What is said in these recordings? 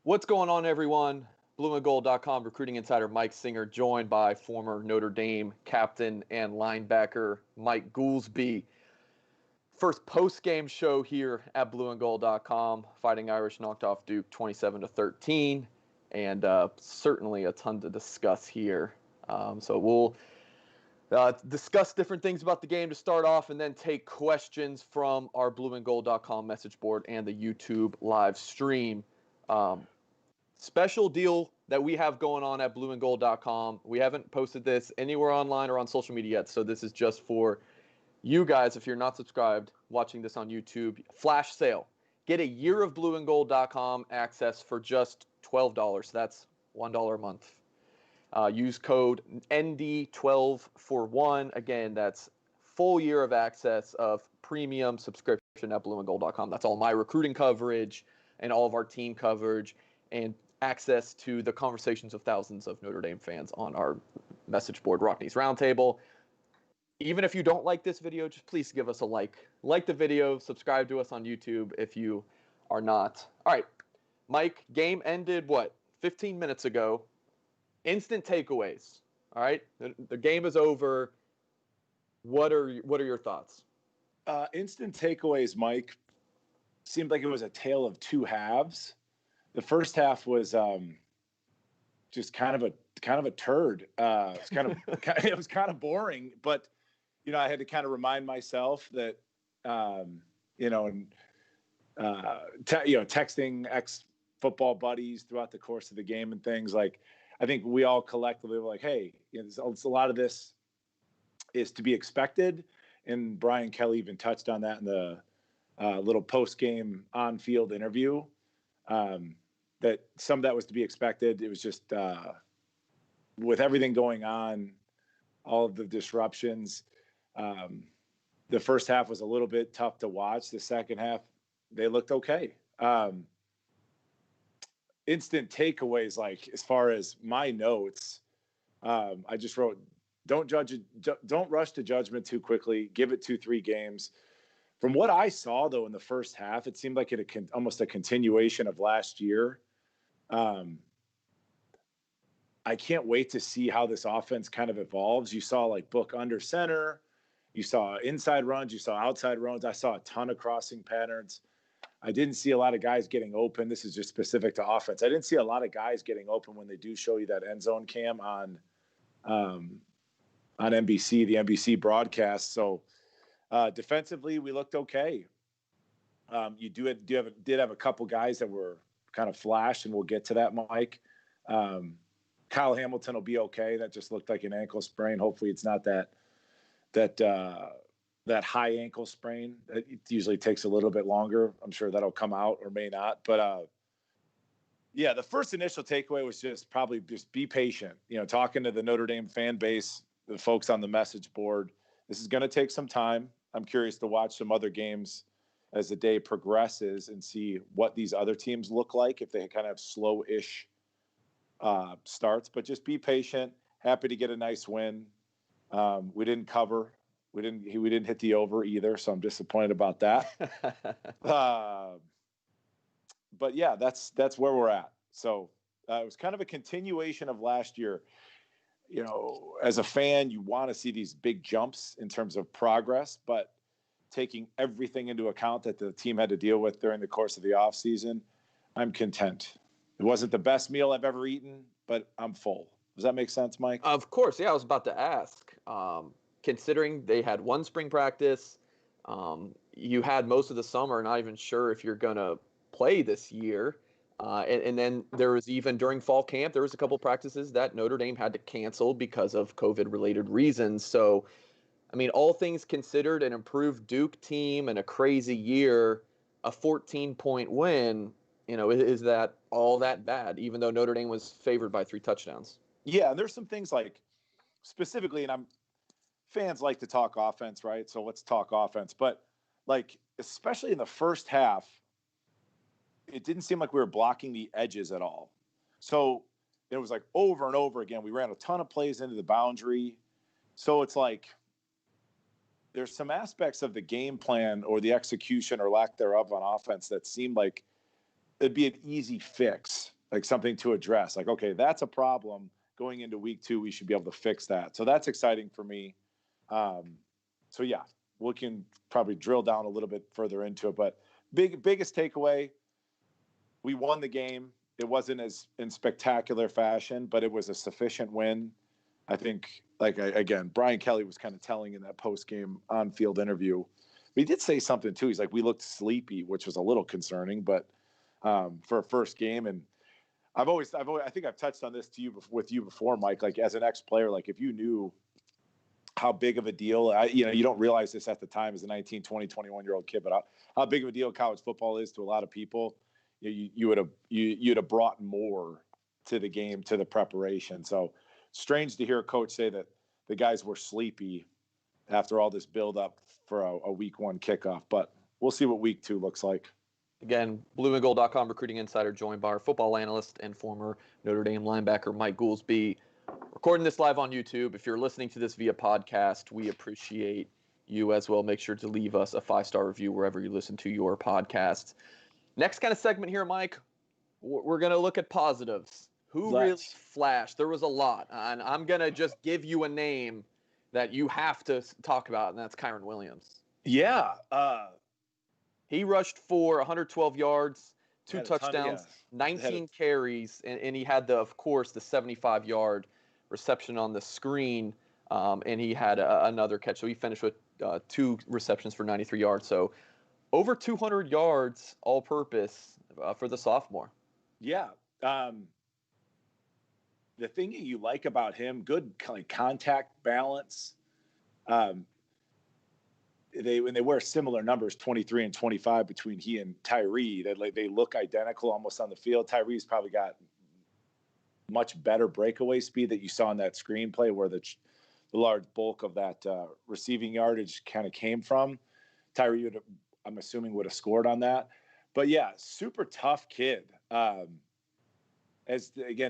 What's going on, everyone? BlueandGold.com recruiting insider Mike Singer, joined by former Notre Dame captain and linebacker Mike Goolsby. First post-game show here at BlueandGold.com. Fighting Irish knocked off Duke 27-13, and certainly a ton to discuss here. So we'll discuss different things about the game to start off, and then take questions from our BlueandGold.com message board and the YouTube live stream. Special deal that we have going on at BlueandGold.com. We haven't posted this anywhere online or on social media yet, so this is just for you guys. If you're not subscribed, watching this on YouTube, flash sale. Get a year of BlueandGold.com access for just $12. That's $1 a month. Use code ND12 for one. Again, that's full year of access of premium subscription at BlueandGold.com. That's all my recruiting coverage and all of our team coverage, and access to the conversations of thousands of Notre Dame fans on our message board, Rockneys Roundtable. Even if you don't like this video, just please give us a like. Like the video, subscribe to us on YouTube if you are not. All right, Mike, game ended, 15 minutes ago. Instant takeaways, all right? The game is over. What are your thoughts? Instant takeaways, Mike. Seemed like it was a tale of two halves. The first half was just kind of a turd. It was kind of boring, but I had to kind of remind myself that texting ex-football buddies throughout the course of the game and things, like, I think we all collectively were like, hey, it's a lot of this is to be expected, and Brian Kelly even touched on that in the little post-game on-field interview. That some of that was to be expected. It was just with everything going on, all of the disruptions. The first half was a little bit tough to watch. The second half, they looked okay. Instant takeaways, like as far as my notes, I just wrote, don't rush to judgment too quickly. Give it 2-3 games. From what I saw, though, in the first half, it seemed like almost a continuation of last year. I can't wait to see how this offense kind of evolves. You saw like Book under center. You saw inside runs. You saw outside runs. I saw a ton of crossing patterns. I didn't see a lot of guys getting open. This is just specific to offense. I didn't see a lot of guys getting open when they do show you that end zone cam on NBC, the NBC broadcast. So defensively, we looked okay. You did have a couple guys that were kind of flashed, and we'll get to that, Mike. Kyle Hamilton will be okay. That just looked like an ankle sprain. Hopefully it's not that high ankle sprain. It usually takes a little bit longer. I'm sure that'll come out or may not. But the first initial takeaway was just be patient. Talking to the Notre Dame fan base, the folks on the message board, this is going to take some time. I'm curious to watch some other games as the day progresses and see what these other teams look like, if they kind of have slow-ish starts. But just be patient. Happy to get a nice win. We didn't cover. We didn't hit the over either, so I'm disappointed about that. But yeah, that's where we're at. So it was kind of a continuation of last year. As a fan, you want to see these big jumps in terms of progress, but taking everything into account that the team had to deal with during the course of the offseason, I'm content. It wasn't the best meal I've ever eaten, but I'm full. Does that make sense, Mike? Of course. Yeah, I was about to ask. Considering they had one spring practice, you had most of the summer, not even sure if you're going to play this year. And then there was, even during fall camp, there was a couple practices that Notre Dame had to cancel because of COVID-related reasons. So, I mean, all things considered, an improved Duke team and a crazy year, a 14-point win, is that all that bad, even though Notre Dame was favored by 3 touchdowns? Yeah, there's some things like specifically, and fans like to talk offense, right? So let's talk offense. But like, especially in the first half, it didn't seem like we were blocking the edges at all. So it was like over and over again. We ran a ton of plays into the boundary. So it's like there's some aspects of the game plan or the execution or lack thereof on offense that seemed like it'd be an easy fix. like something to address. Like, okay, that's a problem going into week 2. We should be able to fix that. So that's exciting for me. So yeah, we can probably drill down a little bit further into it, but biggest takeaway, we won the game. It wasn't as in spectacular fashion, but it was a sufficient win. I think, again, Brian Kelly was kind of telling in that post-game on-field interview. But he did say something too. He's like, we looked sleepy, which was a little concerning, but for a first game. And I think I've touched on this with you before, Mike. Like, as an ex-player, like if you knew how big of a deal, you don't realize this at the time as a 19, 20, 21-year-old kid, but how big of a deal college football is to a lot of people. You'd have brought more to the game, to the preparation. So strange to hear a coach say that the guys were sleepy after all this build-up for a week 1 kickoff. But we'll see what week 2 looks like. Again, blueandgold.com recruiting insider joined by our football analyst and former Notre Dame linebacker Mike Goolsby. Recording this live on YouTube. If you're listening to this via podcast, we appreciate you as well. Make sure to leave us a 5-star review wherever you listen to your podcasts. Next kind of segment here, Mike, we're going to look at positives. Who really flashed? There was a lot. And I'm going to just give you a name that you have to talk about, and that's Kyren Williams. Yeah. He rushed for 112 yards, 2 touchdowns, 19 carries, and he had, of course, the 75-yard reception on the screen, and he had another catch. So he finished with 2 receptions for 93 yards. So over 200 yards all-purpose for the sophomore. Yeah. The thing that you like about him, good kind of contact balance. When they wear similar numbers, 23 and 25 between he and Tyree, they look identical almost on the field. Tyree's probably got much better breakaway speed that you saw in that screenplay where the large bulk of that receiving yardage kind of came from. Tyree, I'm assuming, would have scored on that. But yeah, super tough kid. Again,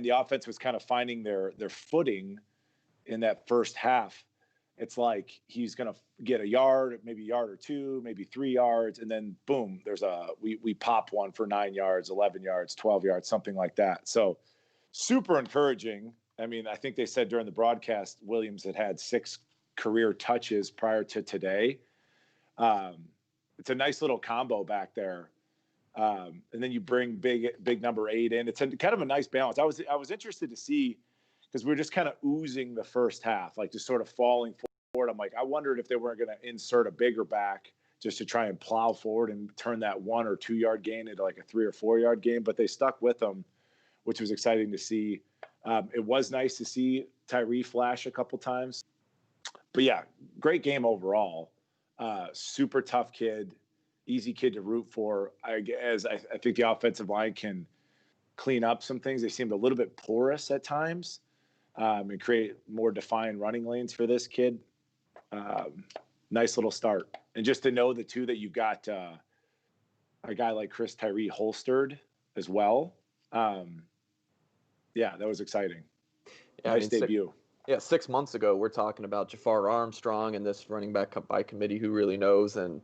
the offense was kind of finding their footing in that first half. It's like he's going to get a yard, maybe a yard or 2, maybe 3 yards, and then boom, we pop one for 9 yards, 11 yards, 12 yards, something like that. So super encouraging. I mean, I think they said during the broadcast, Williams had 6 career touches prior to today. It's a nice little combo back there. And then you bring big number 8 in. It's kind of a nice balance. I was interested to see, because we were just kind of oozing the first half, like just sort of falling forward. I'm like, I wondered if they weren't going to insert a bigger back just to try and plow forward and turn that 1 or 2 yard gain into like a 3 or 4 yard gain. But they stuck with them, which was exciting to see. It was nice to see Tyree flash a couple times. But yeah, great game overall. Super tough kid, easy kid to root for. I think the offensive line can clean up some things. They seemed a little bit porous at times, and create more defined running lanes for this kid. Nice little start. And just to know that you got a guy like Chris Tyree holstered as well. Yeah, that was exciting. Yeah, nice debut. 6 months ago, we're talking about Jafar Armstrong and this running back by committee, who really knows. And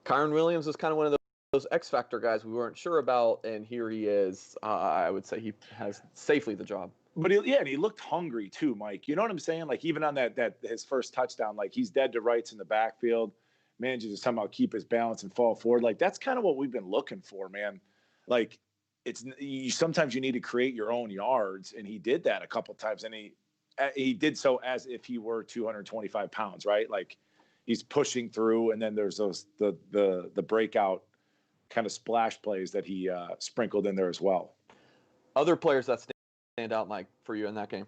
Kyren Williams was kind of one of those X-factor guys we weren't sure about, and here he is. I would say he has safely the job. But he looked hungry too, Mike. You know what I'm saying? Like even on that his first touchdown, like he's dead to rights in the backfield, manages to somehow keep his balance and fall forward. Like that's kind of what we've been looking for, man. Like sometimes you need to create your own yards, and he did that a couple times, and he did so as if he were 225 pounds, right? Like he's pushing through, and then there's the breakout kind of splash plays that he sprinkled in there as well. Other players that stand out, Mike, for you in that game?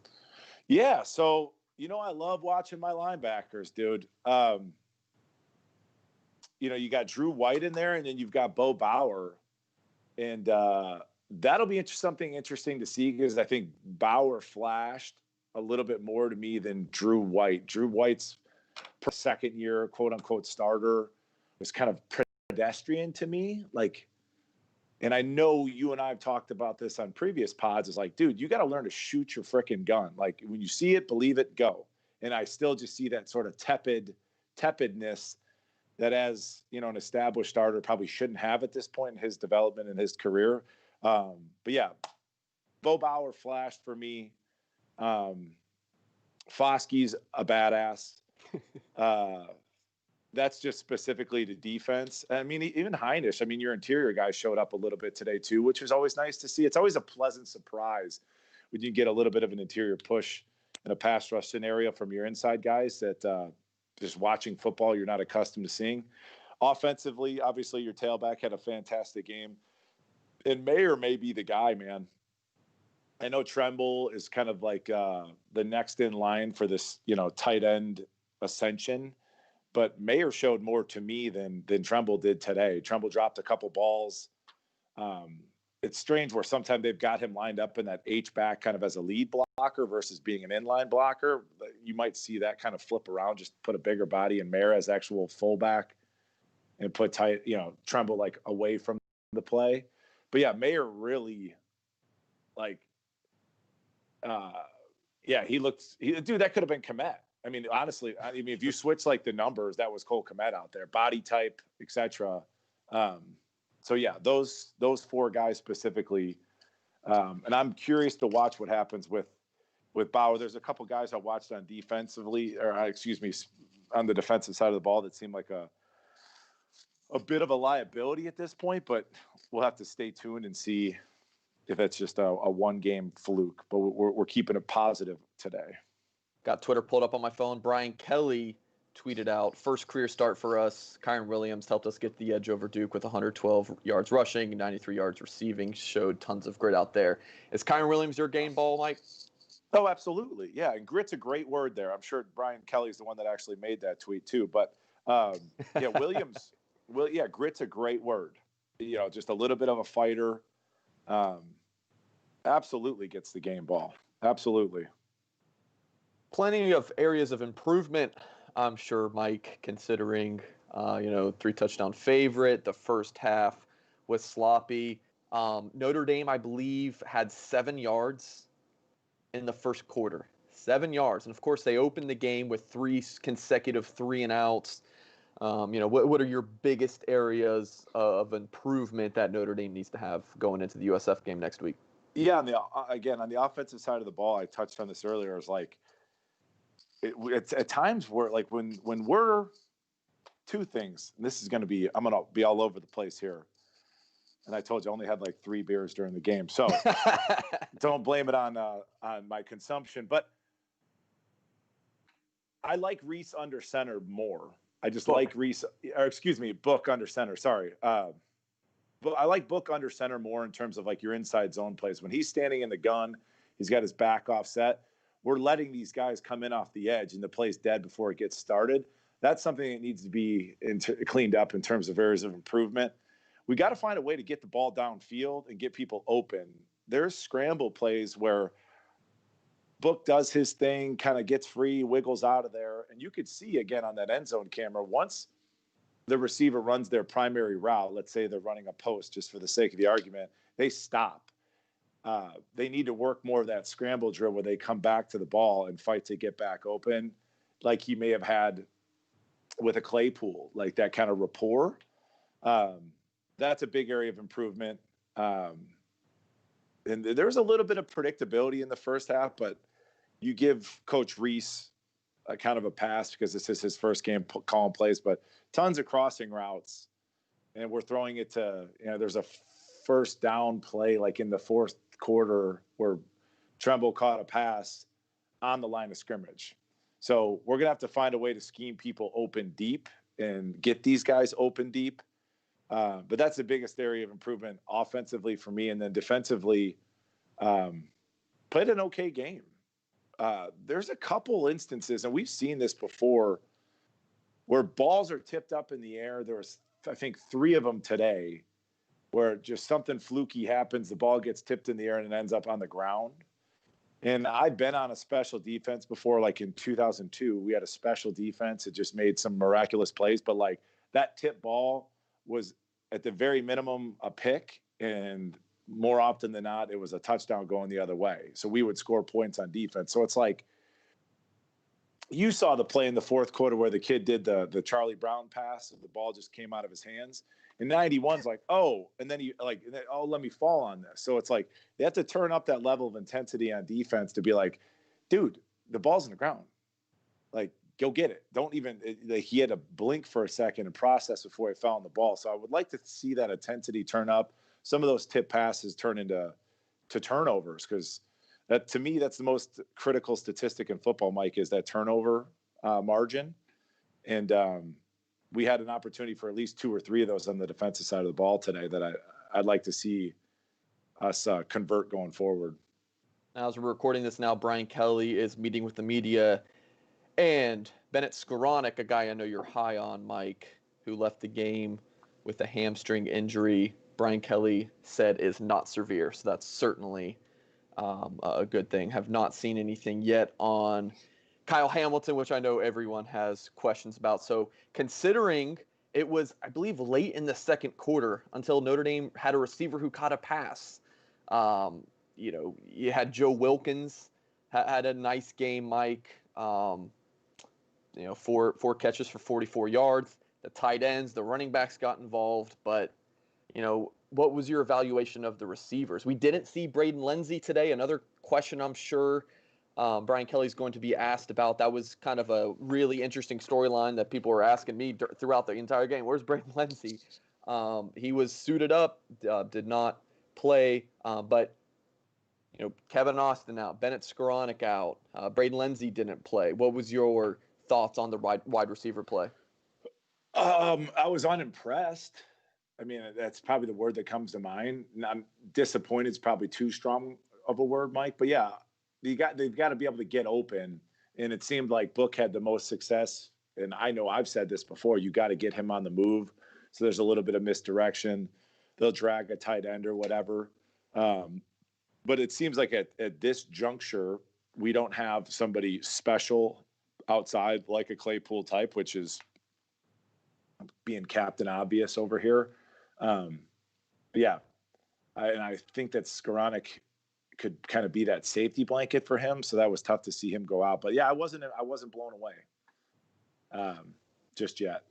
Yeah, so I love watching my linebackers, dude. You got Drew White in there, and then you've got Bo Bauer, and that'll be something interesting to see, because I think Bauer flashed a little bit more to me than Drew White. Drew White's second year, quote unquote, starter was kind of pedestrian to me. Like, and I know you and I have talked about this on previous pods. It's like, dude, you got to learn to shoot your freaking gun. Like when you see it, believe it, go. And I still just see that sort of tepidness that, as an established starter probably shouldn't have at this point in his development in his career. But yeah, Bo Bauer flashed for me. Foskey's a badass. That's just specifically to defense. I mean, even Heinisch, I mean, your interior guys showed up a little bit today too, which was always nice to see. It's always a pleasant surprise when you get a little bit of an interior push in a pass rush scenario from your inside guys that just watching football you're not accustomed to seeing. Offensively, obviously, your tailback had a fantastic game. And Mayer may be the guy, man. I know Tremble is kind of like the next in line for this, tight end ascension. But Mayer showed more to me than Tremble did today. Tremble dropped a couple balls. It's strange where sometimes they've got him lined up in that H-back kind of as a lead blocker versus being an inline blocker. You might see that kind of flip around, just put a bigger body in Mayer as actual fullback and put Tremble like away from the play. But yeah, Mayer really dude, that could have been Kmet. I mean, honestly, if you switch like the numbers, that was Cole Kmet out there, body type, etc. So yeah, those four guys specifically, and I'm curious to watch what happens with Bauer. There's a couple guys I watched on on the defensive side of the ball that seem like a bit of a liability at this point, but we'll have to stay tuned and see if it's just a one-game fluke. But we're keeping it positive today. Got Twitter pulled up on my phone. Brian Kelly tweeted out, first career start for us. Kyren Williams helped us get the edge over Duke with 112 yards rushing, 93 yards receiving, showed tons of grit out there. Is Kyren Williams your game ball, Mike? Oh, absolutely. Yeah, and grit's a great word there. I'm sure Brian Kelly's the one that actually made that tweet too. But, Williams, grit's a great word. Just a little bit of a fighter. Absolutely gets the game ball. Absolutely. Plenty of areas of improvement, I'm sure, Mike, considering, 3-touchdown favorite. The first half was sloppy. Notre Dame, I believe, had 7 yards in the first quarter. 7 yards. And, of course, they opened the game with 3 consecutive 3-and-outs. What are your biggest areas of improvement that Notre Dame needs to have going into the USF game next week? Yeah, on the offensive side of the ball, I touched on this earlier. It's like it's at times where like when we're two things, and this is going to be, I'm going to be all over the place here. And I told you I only had like 3 beers during the game, so don't blame it on my consumption. But I like Reese under center more. I just like Book under center. Sorry. But I like Book under center more in terms of like your inside zone plays. When he's standing in the gun, he's got his back offset. We're letting these guys come in off the edge and the play's dead before it gets started. That's something that needs to be cleaned up in terms of areas of improvement. We got to find a way to get the ball downfield and get people open. There's scramble plays where Book does his thing, kind of gets free, wiggles out of there. And you could see again on that end zone camera, once the receiver runs their primary route, let's say they're running a post just for the sake of the argument, they stop. They need to work more of that scramble drill where they come back to the ball and fight to get back open, like he may have had with a Claypool, like that kind of rapport. That's a big area of improvement. And there's a little bit of predictability in the first half, but you give Coach Reese a kind of a pass because this is his first game calling plays, but tons of crossing routes. And we're throwing it to, there's a first down play like in the fourth quarter where Tremble caught a pass on the line of scrimmage. So we're going to have to find a way to scheme people open deep and get these guys open deep. But that's the biggest area of improvement offensively for me. And then defensively, played an okay game. There's a couple instances, and we've seen this before, where balls are tipped up in the air. There was, I think, 3 of them today where just something fluky happens. The ball gets tipped in the air and it ends up on the ground. And I've been on a special defense before, like in 2002, we had a special defense. It just made some miraculous plays. But like that tip ball was at the very minimum a pick, and more often than not, it was a touchdown going the other way. So we would score points on defense. So it's like, you saw the play in the fourth quarter where the kid did the Charlie Brown pass and the ball just came out of his hands. And 91's like, oh, and then let me fall on this. So it's like they have to turn up that level of intensity on defense to be like, dude, the ball's in the ground. Like, go get it. Don't even he had to blink for a second and process before he fell on the ball. So I would like to see that intensity turn up. Some of those tip passes turn into turnovers, because that, to me, that's the most critical statistic in football, Mike, is that turnover margin. And we had an opportunity for at least 2 or 3 of those on the defensive side of the ball today that I'd like to see us convert going forward. Now, as we're recording this now, Brian Kelly is meeting with the media, and Bennett Skowronek, a guy I know you're high on, Mike, who left the game with a hamstring injury, Brian Kelly said is not severe. So that's certainly a good thing. Have not seen anything yet on Kyle Hamilton, which I know everyone has questions about. So considering it was, I believe, late in the second quarter until Notre Dame had a receiver who caught a pass. You had Joe Wilkins had a nice game, Mike. 4 catches for 44 yards. The tight ends, the running backs got involved. But, what was your evaluation of the receivers? We didn't see Braden Lenzy today. Another question I'm sure Brian Kelly's going to be asked about. That was kind of a really interesting storyline that people were asking me throughout the entire game. Where's Braden Lenzy? He was suited up, did not play, but Kevin Austin out, Bennett Skowronek out, Braden Lenzy didn't play. What was your thoughts on the wide receiver play? I was unimpressed. I mean, that's probably the word that comes to mind. I'm disappointed. It's probably too strong of a word, Mike. But yeah, they've got to be able to get open. And it seemed like Book had the most success. And I know I've said this before. You got to get him on the move. So there's a little bit of misdirection. They'll drag a tight end or whatever. But it seems like at this juncture, we don't have somebody special outside like a Claypool type, which is being Captain Obvious over here. I think that Skowronek could kind of be that safety blanket for him. So that was tough to see him go out. But yeah, I wasn't blown away just yet.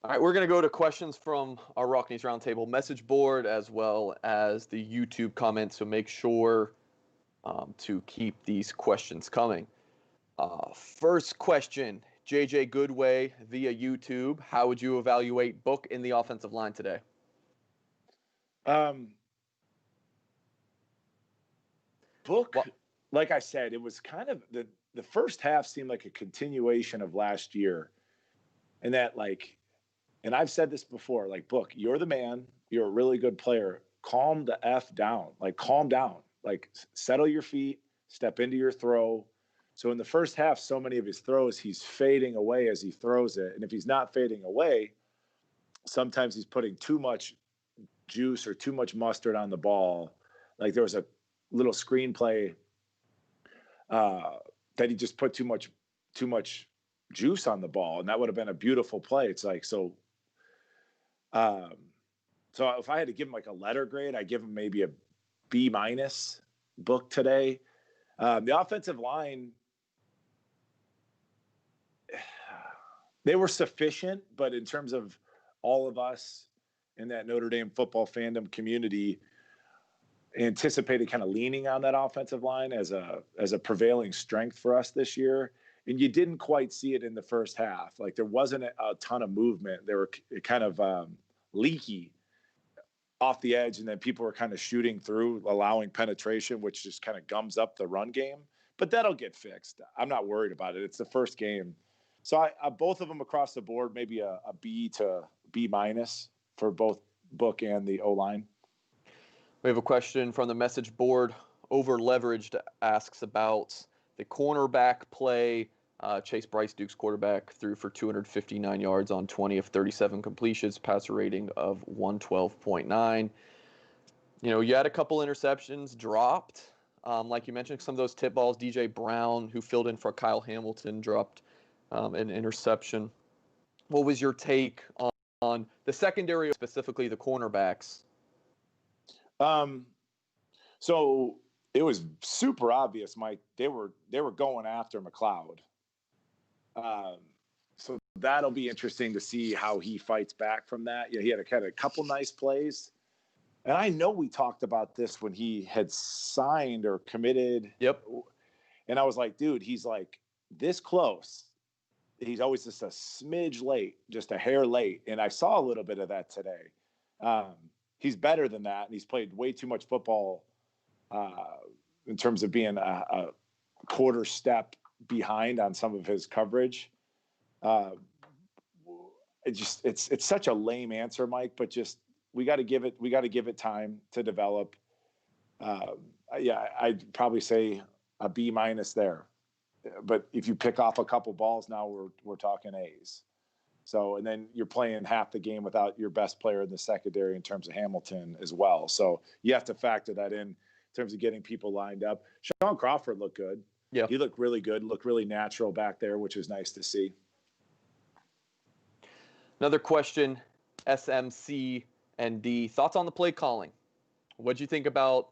All right, we're going to go to questions from our Rockneys Roundtable message board as well as the YouTube comments. So make sure to keep these questions coming. First question, JJ Goodway via YouTube. How would you evaluate Book in the offensive line today? Book, like I said, it was kind of the first half seemed like a continuation of last year. And that, and I've said this before, Book, you're the man. You're a really good player. Calm the F down. Calm down. Settle your feet. Step into your throw. So in the first half, so many of his throws, he's fading away as he throws it. And if he's not fading away, sometimes he's putting too much juice or too much mustard on the ball. There was a little screenplay that he just put too much juice on the ball, and that would have been a beautiful play. It's so if I had to give him a letter grade, I'd give him maybe a B- Book today. The offensive line, they were sufficient, but in terms of all of us in that Notre Dame football fandom community anticipated kind of leaning on that offensive line as a prevailing strength for us this year. And you didn't quite see it in the first half. There wasn't a ton of movement. They were kind of leaky off the edge, and then people were kind of shooting through, allowing penetration, which just kind of gums up the run game. But that'll get fixed. I'm not worried about it. It's the first game. So I both of them across the board, maybe a B to B- for both Book and the O-line. We have a question from the message board. Over Leveraged asks about the cornerback play. Chase Bryce, Duke's quarterback, threw for 259 yards on 20 of 37 completions, passer rating of 112.9. You had a couple interceptions dropped. Like you mentioned, some of those tip balls, DJ Brown, who filled in for Kyle Hamilton, dropped an interception. What was your take on the secondary, specifically the cornerbacks? So it was super obvious, Mike. They were going after McLeod. So that'll be interesting to see how he fights back from that. He had a couple nice plays. And I know we talked about this when he had signed or committed. Yep. And I was like, dude, he's like this close. He's always just a smidge late, just a hair late. And I saw a little bit of that today. He's better than that. And he's played way too much football in terms of being a quarter step behind on some of his coverage. It's such a lame answer, Mike, but just, we got to give it time to develop. I'd probably say a B- there. But if you pick off a couple balls now, we're talking A's. So, and then you're playing half the game without your best player in the secondary in terms of Hamilton as well. So you have to factor that in terms of getting people lined up. Sean Crawford looked good. Yeah. He looked really good, looked really natural back there, which is nice to see. Another question, SMCND. Thoughts on the play calling? What'd you think about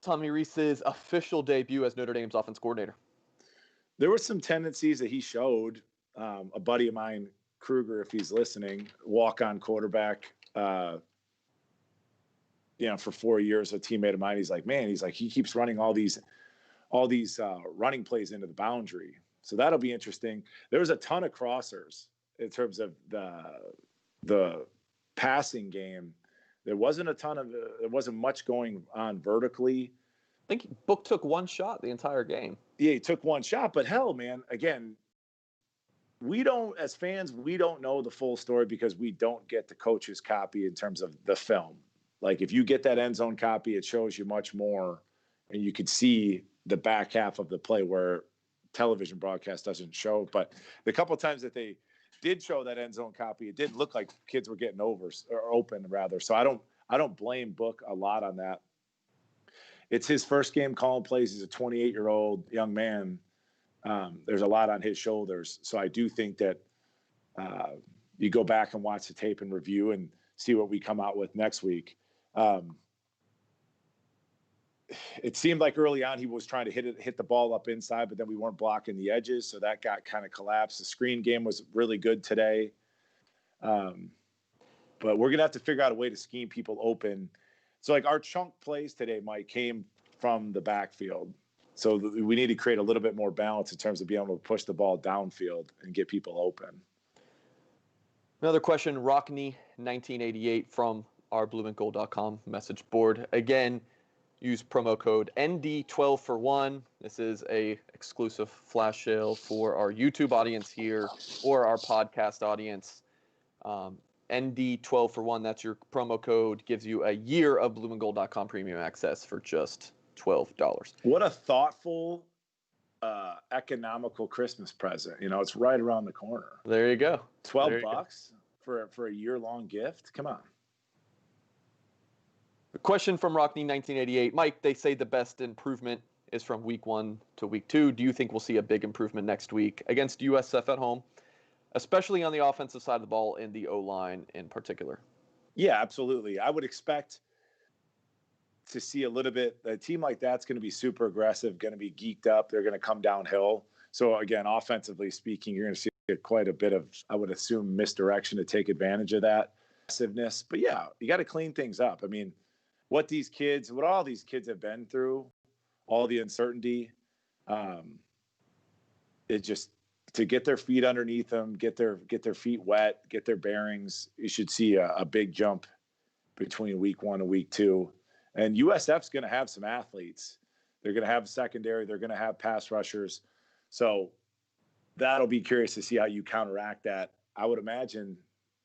Tommy Rees's official debut as Notre Dame's offense coordinator? There were some tendencies that he showed. A buddy of mine, Kruger, if he's listening, walk-on quarterback, for 4 years, a teammate of mine, he's like, he keeps running all these running plays into the boundary. So that'll be interesting. There was a ton of crossers in terms of the passing game. There wasn't much going on vertically. I think Book took one shot the entire game. Yeah, he took one shot, but hell, man, again, as fans, we don't know the full story because we don't get the coach's copy in terms of the film. Like, if you get that end zone copy, it shows you much more, and you could see the back half of the play where television broadcast doesn't show. But the couple of times that they did show that end zone copy, it didn't look like kids were getting open rather. So I don't blame Book a lot on that. It's his first game calling plays. He's a 28-year-old young man. There's a lot on his shoulders. So I do think that you go back and watch the tape and review and see what we come out with next week. It seemed like early on he was trying to hit the ball up inside, but then we weren't blocking the edges, so that got kind of collapsed. The screen game was really good today. But we're going to have to figure out a way to scheme people open. So, like, our chunk plays today, Mike, came from the backfield. So we need to create a little bit more balance in terms of being able to push the ball downfield and get people open. Another question, Rockney1988 from our blueandgold.com message board. Again, use promo code ND12 for one. This is a exclusive flash sale for our YouTube audience here or our podcast audience. ND12 for one, that's your promo code, gives you a year of blueandgold.com premium access for just $12. What a thoughtful, economical Christmas present. It's right around the corner. There you go. $12 for a year-long gift? Come on. A question from Rockney1988. Mike, they say the best improvement is from week 1 to week 2. Do you think we'll see a big improvement next week against USF at home, especially on the offensive side of the ball and the O-line in particular? Yeah, absolutely. I would expect to see a little bit. A team like that's going to be super aggressive, going to be geeked up. They're going to come downhill. So, again, offensively speaking, you're going to see quite a bit of, I would assume, misdirection to take advantage of that aggressiveness. But, yeah, you got to clean things up. I mean, what all these kids have been through, all the uncertainty, it just, to get their feet underneath them, get their feet wet, get their bearings, you should see a big jump between week 1 and week 2. And USF's going to have some athletes. They're going to have secondary. They're going to have pass rushers. So that'll be curious to see how you counteract that. I would imagine,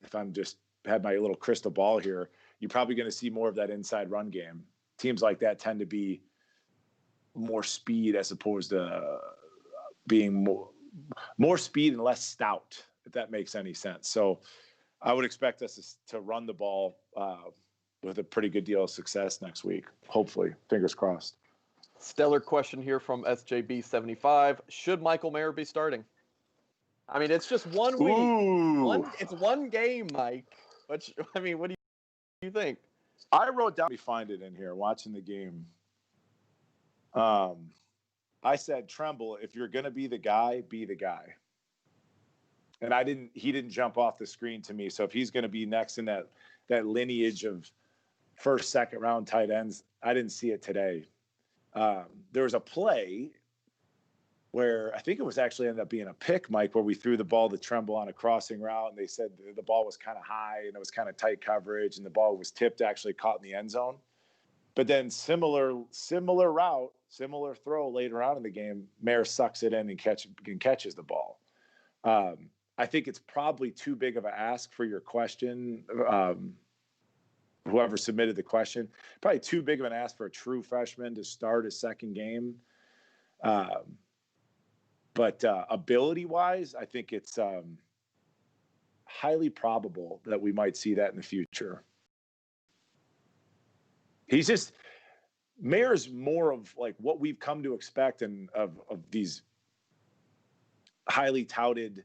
if I'm just had my little crystal ball here, you're probably going to see more of that inside run game. Teams like that tend to be more speed as opposed to being more speed and less stout, if that makes any sense. So I would expect us to run the ball with a pretty good deal of success next week. Hopefully, fingers crossed. Stellar question here from SJB75. Should Michael Mayer be starting? I mean, it's just 1 week. It's one game, Mike. What do you think? I wrote down, let me find it in here, watching the game. I said, Tremble, if you're going to be the guy, be the guy. And he didn't jump off the screen to me. So if he's going to be next in that lineage of first, second round tight ends, I didn't see it today. There was a play where I think it was actually ended up being a pick, Mike, where we threw the ball to Tremble on a crossing route, and they said the ball was kind of high and it was kind of tight coverage, and the ball was tipped, actually caught in the end zone. But then similar route, similar throw later on in the game, Mayer sucks it in and catches the ball. I think it's probably too big of an ask for your question. Whoever submitted the question, probably too big of an ask for a true freshman to start his second game. But ability-wise, I think it's highly probable that we might see that in the future. Mayer's more of like what we've come to expect and of these highly touted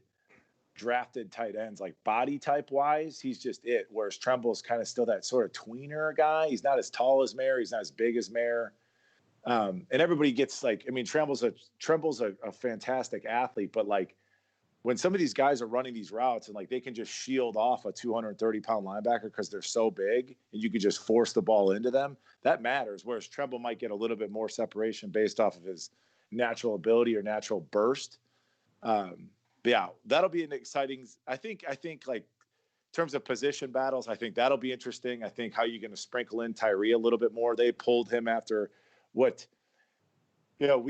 drafted tight ends, like body type wise, he's just it. Whereas Tremble's kind of still that sort of tweener guy. He's not as tall as Mayer. He's not as big as Mayer. And everybody gets like, I mean, Tremble's a fantastic athlete, but like when some of these guys are running these routes and like they can just shield off a 230-pound linebacker because they're so big and you can just force the ball into them, that matters. Whereas Tremble might get a little bit more separation based off of his natural ability or natural burst. But yeah, that'll be an exciting. I think like in terms of position battles, I think that'll be interesting. I think how you're going to sprinkle in Tyree a little bit more. They pulled him after we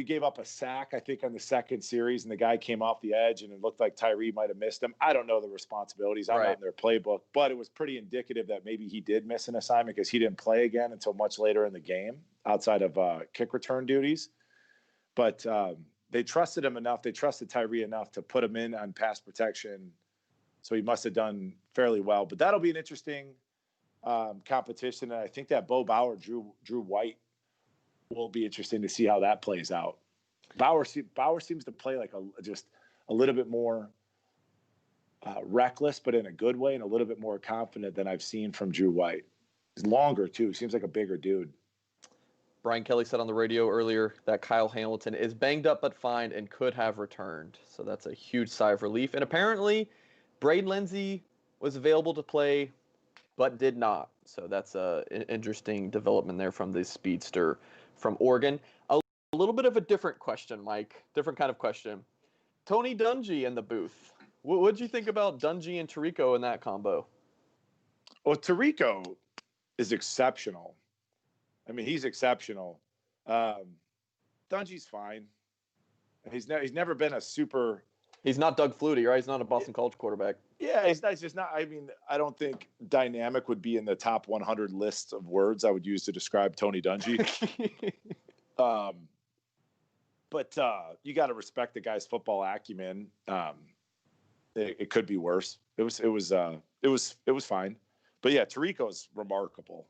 gave up a sack, I think, on the second series, and the guy came off the edge, and it looked like Tyree might have missed him. I don't know the responsibilities. I'm not in their playbook, but it was pretty indicative that maybe he did miss an assignment because he didn't play again until much later in the game outside of kick return duties. But they trusted him enough. They trusted Tyree enough to put him in on pass protection. So he must have done fairly well. But that'll be an interesting competition. And I think that Bo Bauer, Drew White, will be interesting to see how that plays out. Bauer seems to play like just a little bit more reckless, but in a good way, and a little bit more confident than I've seen from Drew White. He's longer too. Seems like a bigger dude. Brian Kelly said on the radio earlier that Kyle Hamilton is banged up but fine and could have returned. So that's a huge sigh of relief. And apparently, Braden Lindsey was available to play but did not. So that's an interesting development there from the speedster from Oregon. A little bit of a different question, Mike. Different kind of question. Tony Dungy in the booth. What did you think about Dungy and Tirico in that combo? Well, Tirico is exceptional. I mean, he's exceptional. Dungy's fine. He's never been a super. He's not Doug Flutie, right? He's not a Boston College quarterback. Yeah, he's just not. I mean, I don't think dynamic would be in the top 100 lists of words I would use to describe Tony Dungy. But you got to respect the guy's football acumen. It could be worse. It was fine. But yeah, Tirico's remarkable.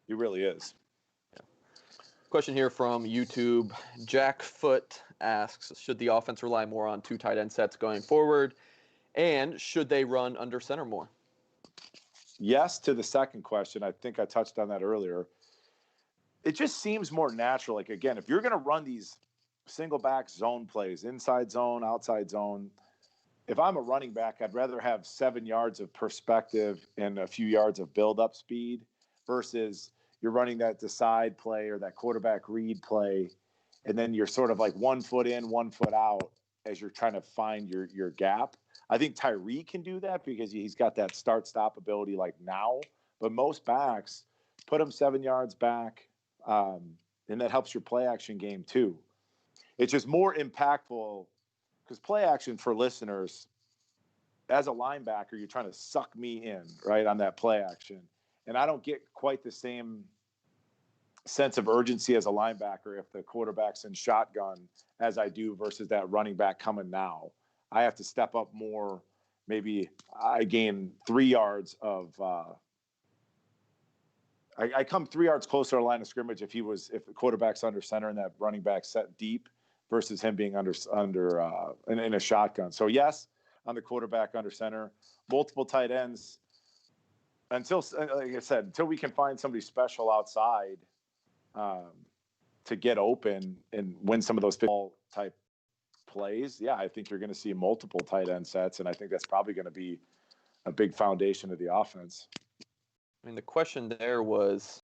He really is. Yeah. Question here from YouTube. Jack Foot asks, should the offense rely more on two tight end sets going forward? And should they run under center more? Yes to the second question. I think I touched on that earlier. It just seems more natural. Like, again, if you're going to run these single back zone plays, inside zone, outside zone, if I'm a running back, I'd rather have 7 yards of perspective and a few yards of build-up speed versus you're running that decide play or that quarterback read play, and then you're sort of like 1 foot in, 1 foot out as you're trying to find your gap. I think Tyree can do that because he's got that start-stop ability like now. But most backs, put him 7 yards back, and that helps your play-action game too. It's just more impactful because play-action for listeners, as a linebacker, you're trying to suck me in, right, on that play-action. And I don't get quite the same sense of urgency as a linebacker if the quarterback's in shotgun as I do versus that running back coming now. I have to step up more. Maybe I gain 3 yards of I come 3 yards closer to the line of scrimmage if the quarterback's under center and that running back set deep versus him being in a shotgun. So yes, on the quarterback under center, multiple tight ends until, like I said, until we can find somebody special outside to get open and win some of those football type plays, yeah, I think you're going to see multiple tight end sets, and I think that's probably going to be a big foundation of the offense. I mean, the question there was,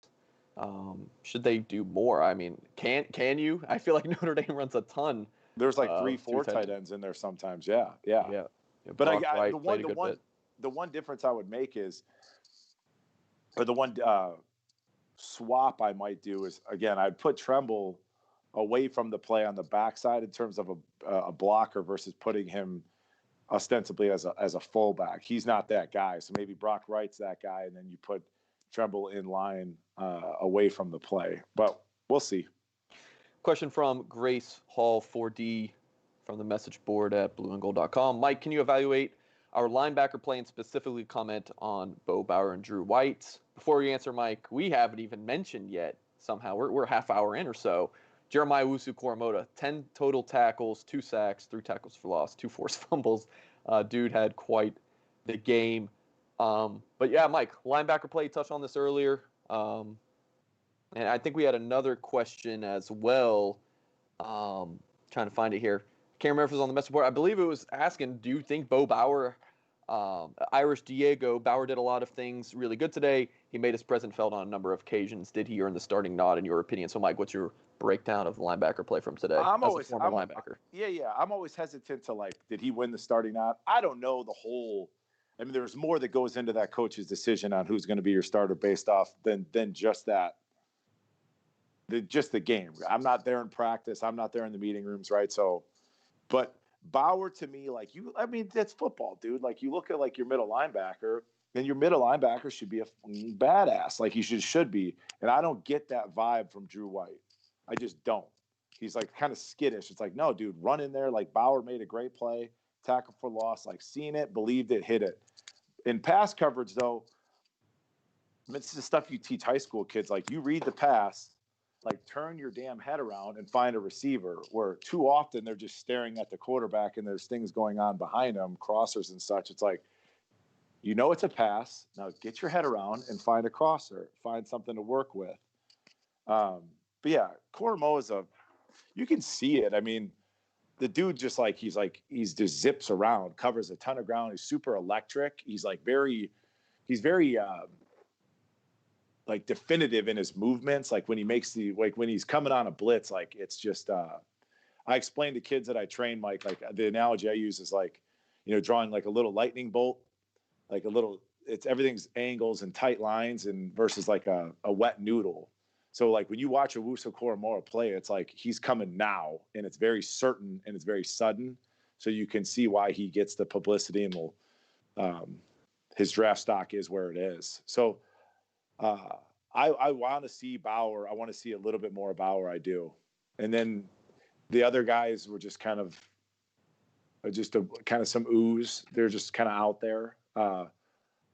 should they do more? I mean, can you? I feel like Notre Dame runs a ton. There's like 3-4 tight ends in there sometimes. Yeah. But Brock Wright played a good bit. The one difference I would make is, or the one swap I might do is, again, I'd put Tremble away from the play on the backside in terms of a blocker versus putting him ostensibly as a fullback. He's not that guy. So maybe Brock Wright's that guy, and then you put Tremble in line away from the play. But we'll see. Question from Grace Hall 4D from the message board at blueandgold.com. Mike, can you evaluate our linebacker play and specifically comment on Bo Bauer and Drew White? Before you answer, Mike, we haven't even mentioned yet. Somehow we're a half hour in or so. Jeremiah Owusu-Koramoah, 10 total tackles, 2 sacks, 3 tackles for loss, 2 forced fumbles. Dude had quite the game. But yeah, Mike, linebacker play, touched on this earlier. And I think we had another question as well. Trying to find it here. Can't remember if it was on the message board. I believe it was asking, do you think Bo Bauer, Irish Diego, Bauer did a lot of things really good today. He made his presence felt on a number of occasions. Did he earn the starting nod in your opinion? So, Mike, what's your breakdown of the linebacker play from today I'm as a former linebacker? Yeah. I'm always hesitant to, like, did he win the starting nod? I don't know the whole. I mean, there's more that goes into that coach's decision on who's going to be your starter based off than just that. Just the game. I'm not there in practice. I'm not there in the meeting rooms, right? So, but Bauer, to me, I mean, that's football, dude. Like, you look at, like, your middle linebacker, and your middle linebacker should be a badass. Like, he should be. And I don't get that vibe from Drew White. I just don't. He's, like, kind of skittish. It's like, no, dude, run in there. Like, Bauer made a great play, tackle for loss, like, seen it, believed it, hit it. In pass coverage, though, it's the stuff you teach high school kids. Like, you read the pass, like, turn your damn head around and find a receiver, where too often they're just staring at the quarterback and there's things going on behind them, crossers and such. It's like, you know, it's a pass. Now get your head around and find a crosser, find something to work with. But yeah, Koramoah you can see it. I mean, the dude just he's just zips around, covers a ton of ground. He's super electric. He's very like definitive in his movements. Like, when he makes when he's coming on a blitz, like, it's just, I explain to kids that I train, Mike, like, the analogy I use is like, you know, drawing like a little lightning bolt, like everything's angles and tight lines and versus like a wet noodle. So, like, when you watch Owusu-Koramoah play, it's like he's coming now, and it's very certain and it's very sudden. So you can see why he gets the publicity and his draft stock is where it is. So, I want to see Bauer. I want to see a little bit more Bauer. I do. And then the other guys were just kind of some ooze. They're just kind of out there.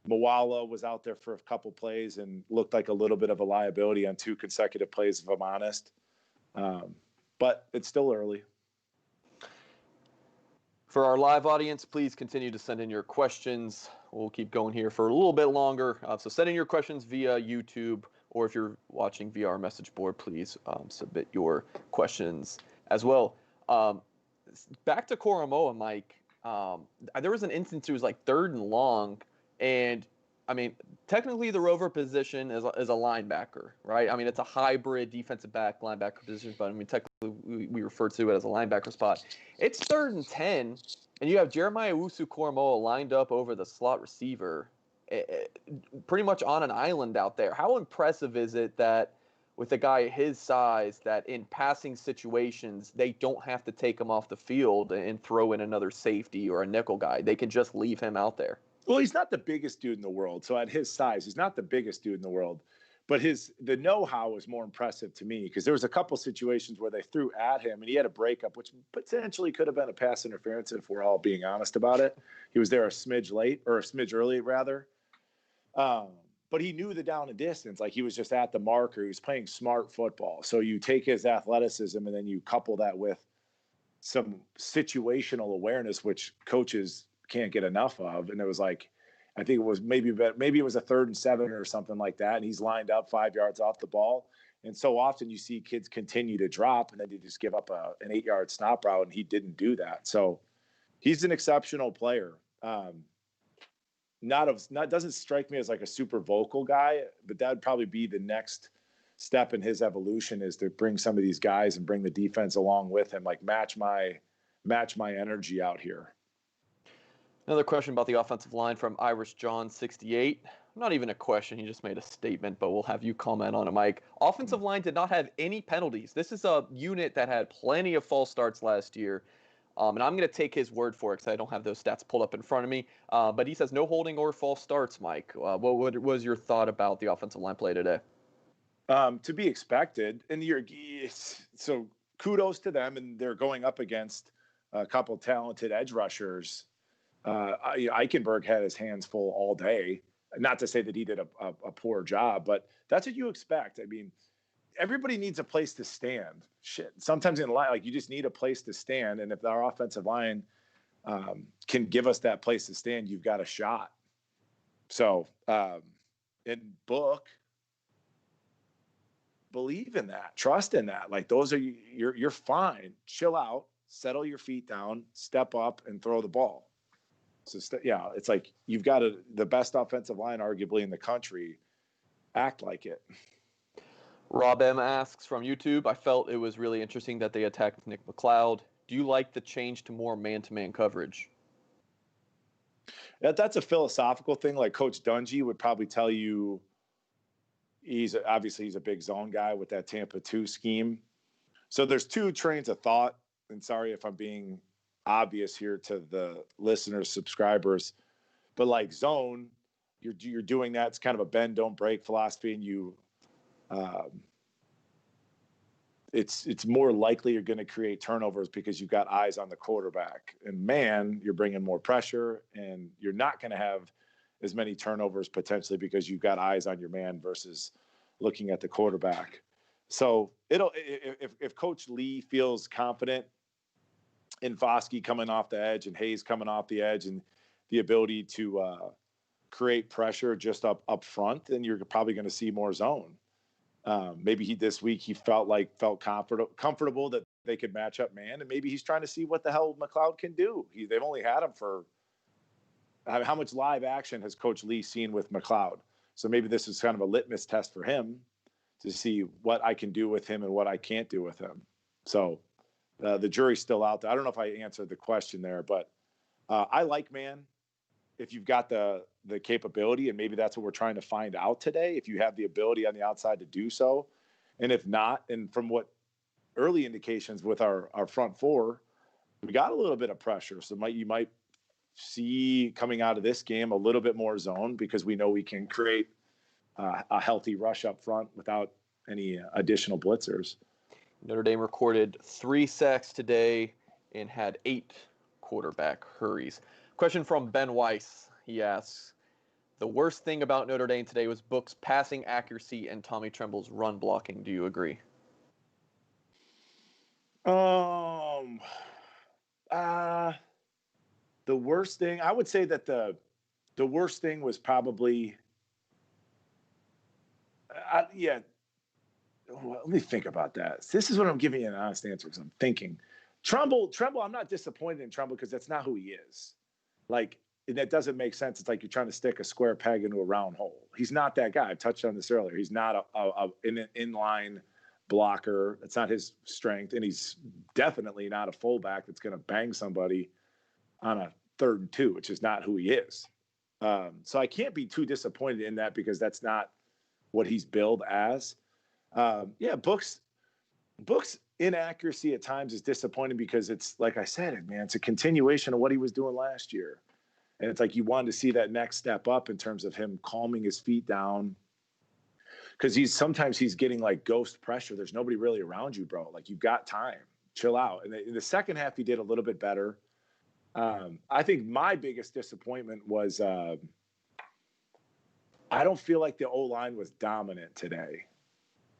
Moala was out there for a couple plays and looked like a little bit of a liability on 2 consecutive plays, if I'm honest. But it's still early. For our live audience, please continue to send in your questions. We'll keep going here for a little bit longer. So send in your questions via YouTube, or if you're watching via our message board, please submit your questions as well. Back to Koramoah, Mike. There was an instance it was like 3rd and long, and I mean, technically the rover position is a linebacker, right? I mean, it's a hybrid defensive back linebacker position, but I mean, technically we refer to it as a linebacker spot. It's 3rd and 10, and you have Jeremiah Owusu-Koramoah lined up over the slot receiver, pretty much on an island out there. How impressive is it that with a guy his size, that in passing situations, they don't have to take him off the field and throw in another safety or a nickel guy? They can just leave him out there. Well, he's not the biggest dude in the world. So at his size, he's not the biggest dude in the world. But the know-how is more impressive to me, because there was a couple situations where they threw at him and he had a breakup, which potentially could have been a pass interference if we're all being honest about it. He was there a smidge late, or a smidge early rather. But he knew the down and distance. Like, he was just at the marker. He was playing smart football. So you take his athleticism and then you couple that with some situational awareness, which coaches can't get enough of. And it was like, I think it was maybe it was a 3rd and 7 or something like that. And he's lined up 5 yards off the ball. And so often you see kids continue to drop and then you just give up an 8-yard stop route, and he didn't do that. So he's an exceptional player. Doesn't strike me as like a super vocal guy, but that'd probably be the next step in his evolution, is to bring some of these guys and bring the defense along with him, like match my energy out here. Another question about the offensive line from Irish John 68. Not even a question, he just made a statement, but we'll have you comment on it, Mike. Offensive line did not have any penalties. This is a unit that had plenty of false starts last year. And I'm going to take his word for it because I don't have those stats pulled up in front of me. But he says no holding or false starts, Mike. What was your thought about the offensive line play today? To be expected. And so kudos to them, and they're going up against a couple talented edge rushers. Eichenberg had his hands full all day. Not to say that he did a poor job, but that's what you expect. I mean, everybody needs a place to stand. Shit. Sometimes in life, like, you just need a place to stand. And if our offensive line can give us that place to stand, you've got a shot. So, and believe in that, trust in that. Like, those are, you're fine. Chill out, settle your feet down, step up and throw the ball. So it's like, you've got the best offensive line arguably in the country. Act like it. Rob M asks from YouTube, I felt it was really interesting that they attacked Nick McLeod. Do you like the change to more man-to-man coverage? That's a philosophical thing. Like Coach Dungy would probably tell you, he's a big zone guy with that Tampa 2 scheme. So there's two trains of thought, and sorry if I'm being obvious here to the listeners, subscribers, but like zone, you're doing that. It's kind of a bend, don't break philosophy, and it's more likely you're going to create turnovers because you've got eyes on the quarterback. And man, you're bringing more pressure, and you're not going to have as many turnovers potentially because you've got eyes on your man versus looking at the quarterback. So if Coach Lee feels confident in Foskey coming off the edge and Hayes coming off the edge and the ability to create pressure just up front, then you're probably going to see more zone. Maybe this week he felt comfortable that they could match up man, and maybe he's trying to see what the hell McLeod can do. They've only had him for how much live action has Coach Lee seen with McLeod? So maybe this is kind of a litmus test for him to see what I can do with him and what I can't do with him. So the jury's still out there. I don't know if I answered the question there, but I like man if you've got the capability, and maybe that's what we're trying to find out today, if you have the ability on the outside to do so. And if not, and from what early indications with our front four, we got a little bit of pressure. So you might see coming out of this game a little bit more zone, because we know we can create a healthy rush up front without any additional blitzers. Notre Dame recorded 3 sacks today and had 8 quarterback hurries. Question from Ben Weiss. He asks, the worst thing about Notre Dame today was Book's passing accuracy and Tommy Tremble's run blocking. Do you agree? The worst thing, I would say that the worst thing was probably, let me think about that. This is what I'm giving you an honest answer, because I'm thinking. Tremble, I'm not disappointed in Tremble because that's not who he is. Like, that doesn't make sense. It's like you're trying to stick a square peg into a round hole. He's not that guy. I touched on this earlier. He's not an inline blocker. That's not his strength. And he's definitely not a fullback that's going to bang somebody on a 3rd and 2, which is not who he is. So I can't be too disappointed in that, because that's not what he's billed as. Book's inaccuracy at times is disappointing, because it's like I said, man, it's a continuation of what he was doing last year. And it's like you wanted to see that next step up in terms of him calming his feet down, because sometimes he's getting like ghost pressure. There's nobody really around you, bro. Like, you've got time. Chill out. And in the second half, he did a little bit better. I think my biggest disappointment was I don't feel like the O-line was dominant today.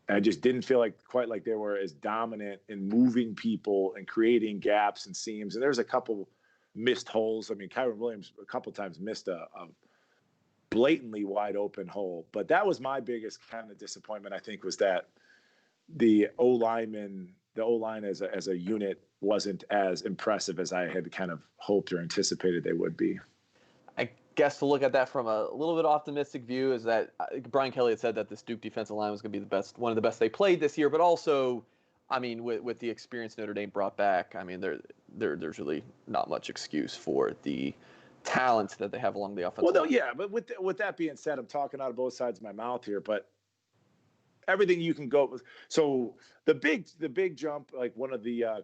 I just didn't feel quite like they were as dominant in moving people and creating gaps and seams. And there's a couple missed holes. I mean, Kyron Williams a couple times missed a blatantly wide open hole. But that was my biggest kind of disappointment, I think, was that the O-line as a unit wasn't as impressive as I had kind of hoped or anticipated they would be. I guess to look at that from a little bit optimistic view is that Brian Kelly had said that this Duke defensive line was going to be one of the best they played this year, but also, I mean, with the experience Notre Dame brought back, I mean, there's really not much excuse for the talent that they have along the offensive line. Yeah, but with that being said, I'm talking out of both sides of my mouth here, but everything you can go with. So the big jump, like one of the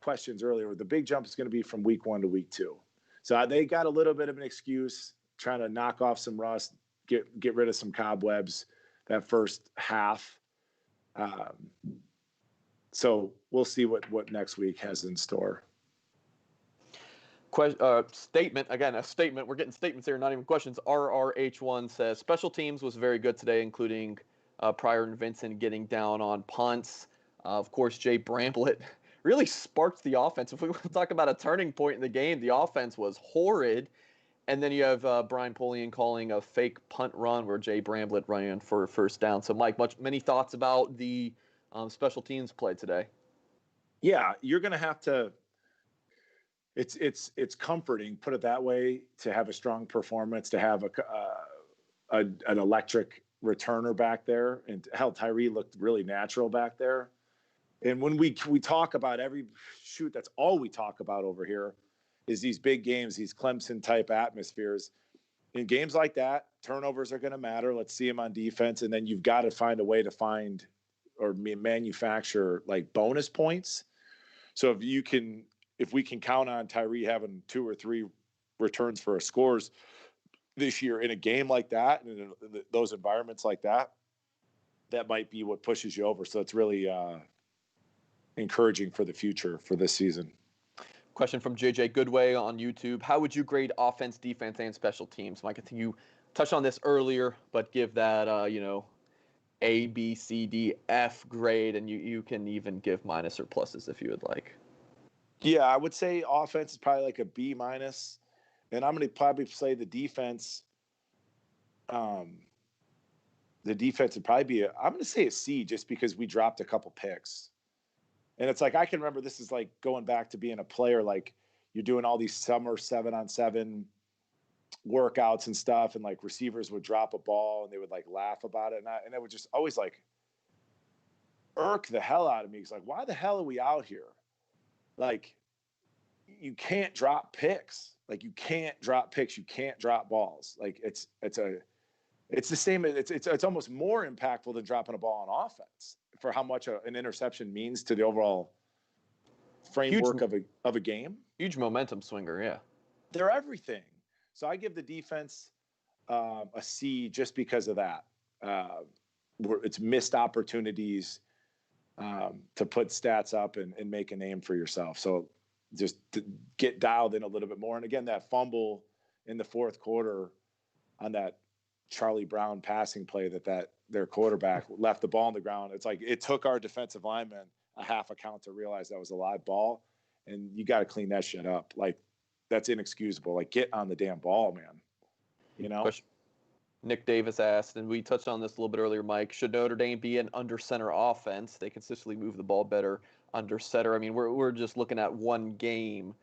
questions earlier, the big jump is going to be from week 1 to week 2. So they got a little bit of an excuse trying to knock off some rust, get rid of some cobwebs that first half. So we'll see what next week has in store. Statement, again, a statement. We're getting statements here, not even questions. RRH1 says, special teams was very good today, including Pryor and Vincent getting down on punts. Of course, Jay Bramblett really sparked the offense. If we want to talk about a turning point in the game, the offense was horrid. And then you have Brian Polian calling a fake punt run where Jay Bramblett running for first down. So, Mike, many thoughts about the special teams play today? Yeah, you're going to have to. It's comforting, put it that way, to have a strong performance, to have an electric returner back there, and hell, Tyree looked really natural back there. And when we talk about that's all we talk about over here is these big games, these Clemson type atmospheres. In games like that, turnovers are going to matter. Let's see them on defense, and then you've got to find a way to find or manufacture like bonus points. So if we can count on Tyree having 2 or 3 returns for scores this year in a game like that, and in those environments like that, that might be what pushes you over. So it's really encouraging for the future for this season. Question from JJ Goodway on YouTube. How would you grade offense, defense, and special teams? Mike, I think you touched on this earlier, but give that, A, B, C, D, F grade, and you can even give minus or pluses if you would like. Yeah, I would say offense is probably like a B minus, and I'm going to probably say the defense. The defense would probably be I'm going to say a C, just because we dropped a couple picks. And it's like, I can remember this is like going back to being a player, like you're doing all these summer 7-on-7 workouts and stuff. And like receivers would drop a ball and they would like laugh about it. And it would just always like irk the hell out of me. It's like, why the hell are we out here? Like, you can't drop picks. Like, you can't drop picks. You can't drop balls. Like it's the same. It's almost more impactful than dropping a ball on offense for how much an interception means to the overall framework of a game. Huge momentum swinger, yeah. They're everything. So I give the defense a C just because of that. It's missed opportunities to put stats up and make a name for yourself. So just to get dialed in a little bit more. And again, that fumble in the fourth quarter on that Charlie Brown passing play that their quarterback left the ball on the ground. It's like it took our defensive lineman a half a count to realize that was a live ball, and you got to clean that shit up. Like, that's inexcusable. Like, get on the damn ball, man. You know? Nick Davis asked, and we touched on this a little bit earlier, Mike, should Notre Dame be an under center offense? They consistently move the ball better under center. I mean, we're just looking at one game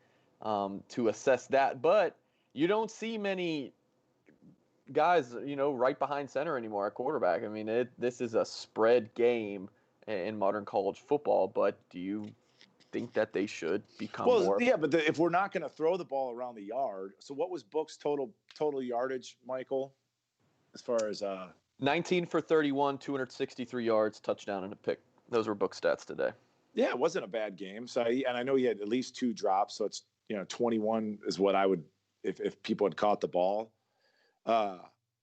to assess that, but you don't see many guys, right behind center anymore at quarterback. I mean, this is a spread game in modern college football, but do you think that they should become more? Yeah, but if we're not going to throw the ball around the yard, so what was Book's total yardage, Michael, as far as 19 for 31, 263 yards, touchdown and a pick. Those were Book stats today. Yeah, it wasn't a bad game. So and I know he had at least 2 drops, so it's 21 is what I would if people had caught the ball.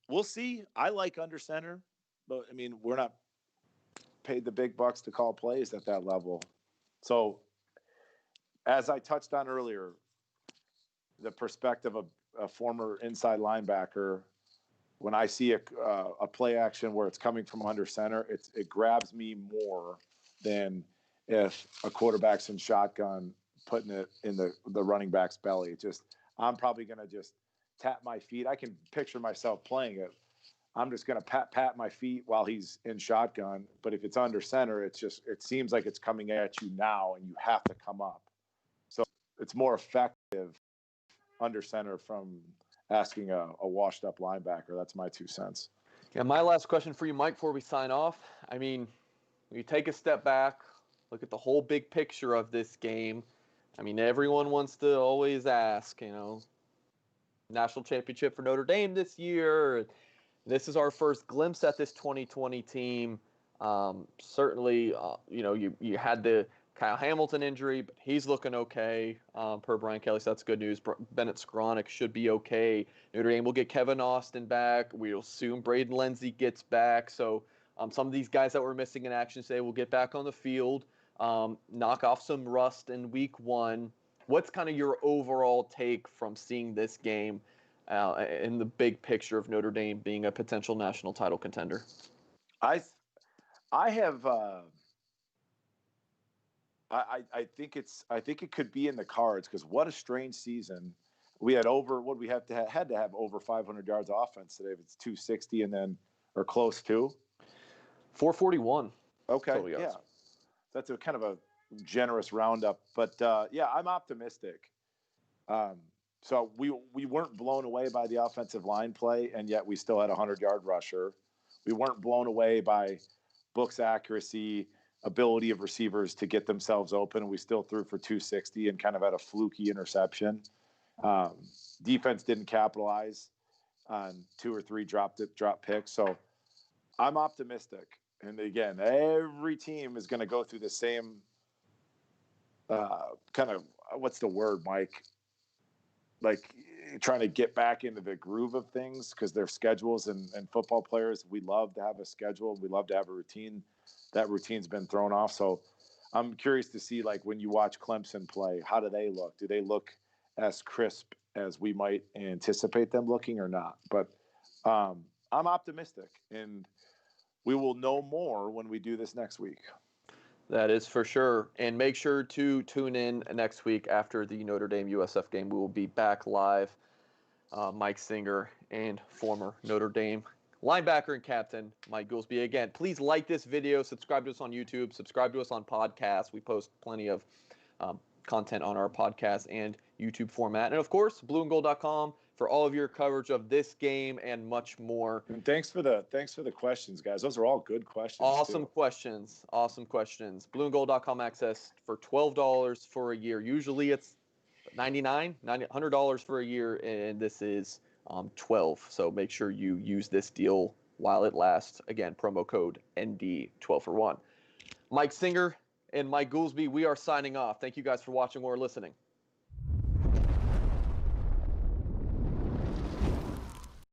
We'll see. I like under center, but I mean, we're not paid the big bucks to call plays at that level. So as I touched on earlier, the perspective of a former inside linebacker, when I see a play action where it's coming from under center, it grabs me more than if a quarterback's in shotgun putting it in the running back's belly. I'm probably going to just tap my feet. I can picture myself playing it. I'm just going to pat my feet while he's in shotgun. But if it's under center, it seems like it's coming at you now, and you have to come up. So it's more effective under center from asking a washed up linebacker. That's my 2 cents. Yeah, my last question for you, Mike, before we sign off. I mean, you take a step back, look at the whole big picture of this game. I mean, everyone wants to always ask, national championship for Notre Dame this year. This is our first glimpse at this 2020 team. Certainly, you had the Kyle Hamilton injury, but he's looking okay per Brian Kelly, so that's good news. Bennett Skowronek should be okay. Notre Dame will get Kevin Austin back. We'll assume Braden Lenzy gets back. So some of these guys that were missing in action today will get back on the field, knock off some rust in week 1. What's kind of your overall take from seeing this game in the big picture of Notre Dame being a potential national title contender? I have I think it could be in the cards, because what a strange season. We had had to have over 500 yards offense today. If it's 260 and then or close to 441. Okay, yeah, that's a kind of a generous roundup, but I'm optimistic. So we weren't blown away by the offensive line play, and yet we still had a 100-yard rusher. We weren't blown away by Book's accuracy, ability of receivers to get themselves open, and we still threw for 260 and kind of had a fluky interception. Defense didn't capitalize on 2 or 3 drop picks. So I'm optimistic. And again, every team is going to go through the same kind of, what's the word, Mike? Like trying to get back into the groove of things, because their schedules and football players, we love to have a schedule. We love to have a routine. That routine's been thrown off. So I'm curious to see, like, when you watch Clemson play, how do they look? Do they look as crisp as we might anticipate them looking or not? But I'm optimistic, and we will know more when we do this next week. That is for sure. And make sure to tune in next week after the Notre Dame USF game. We will be back live. Mike Singer and former Notre Dame linebacker and captain Mike Goolsby. Again, please like this video, subscribe to us on YouTube, subscribe to us on podcasts. We post plenty of content on our podcast and YouTube format. And of course, blueandgold.com for all of your coverage of this game and much more. And thanks for the questions, guys. Those are all good questions. Awesome questions. Blueandgold.com access for $12 for a year. Usually it's $100 for a year, and this is $12. So make sure you use this deal while it lasts. Again, promo code ND12 for 1. Mike Singer and Mike Goolsby, we are signing off. Thank you guys for watching or listening.